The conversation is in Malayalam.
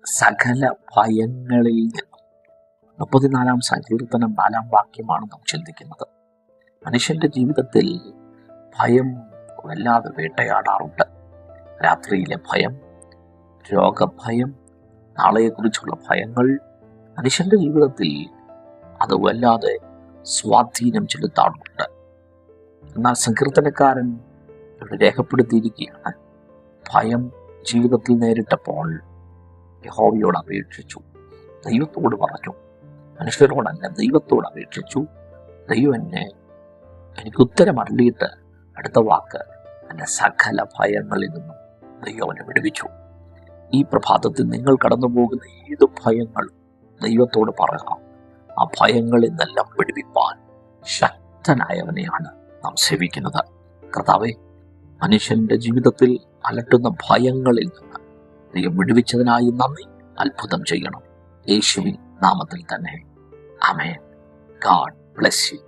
സകല ഭയങ്ങളിൽ നിന്നും. 34 സങ്കീർത്തനം 4 വാക്യമാണ് നാം ചിന്തിക്കുന്നത്. മനുഷ്യന്റെ ജീവിതത്തിൽ ഭയം വല്ലാതെ വേട്ടയാടാറുണ്ട്. രാത്രിയിലെ ഭയം, രോഗഭയം, നാളെയെക്കുറിച്ചുള്ള ഭയങ്ങൾ മനുഷ്യന്റെ ജീവിതത്തിൽ അത് വല്ലാതെ സ്വാധീനം ചെലുത്താറുണ്ട്. എന്നാൽ സങ്കീർത്തനക്കാരൻ ഇവിടെ രേഖപ്പെടുത്തിയിരിക്കുകയാണ്, ഭയം ജീവിതത്തിൽ നേരിട്ടപ്പോൾ യഹോവയോട് അപേക്ഷിച്ചു, ദൈവത്തോട് പറഞ്ഞു. മനുഷ്യരോടല്ല, ദൈവത്തോട് അപേക്ഷിച്ചു. ദൈവം എനിക്ക് ഉത്തരം അറിയിട്ട് അടുത്ത വാക്ക്, എൻ്റെ സകല ഭയങ്ങളിൽ നിന്നും ദൈവം അവനെ വിടുവിച്ചു. ഈ പ്രഭാതത്തിൽ നിങ്ങൾ കടന്നു പോകുന്ന ഏത് ഭയങ്ങളും ദൈവത്തോട് പറയാം. ആ ഭയങ്ങളിൽ നിന്നെല്ലാം വിടുവിപ്പാൻ ശക്തനായവനെയാണ് നാം സേവിക്കുന്നത്. കർത്താവേ, മനുഷ്യന്റെ ജീവിതത്തിൽ അലട്ടുന്ന ഭയങ്ങളിൽ നിന്ന് ദൈവം വിടുവിച്ചതിനായി നന്ദി. അത്ഭുതം ചെയ്യണം യേശുവിൻ നാമത്തിൽ തന്നെ. ആമേൻ. God bless U.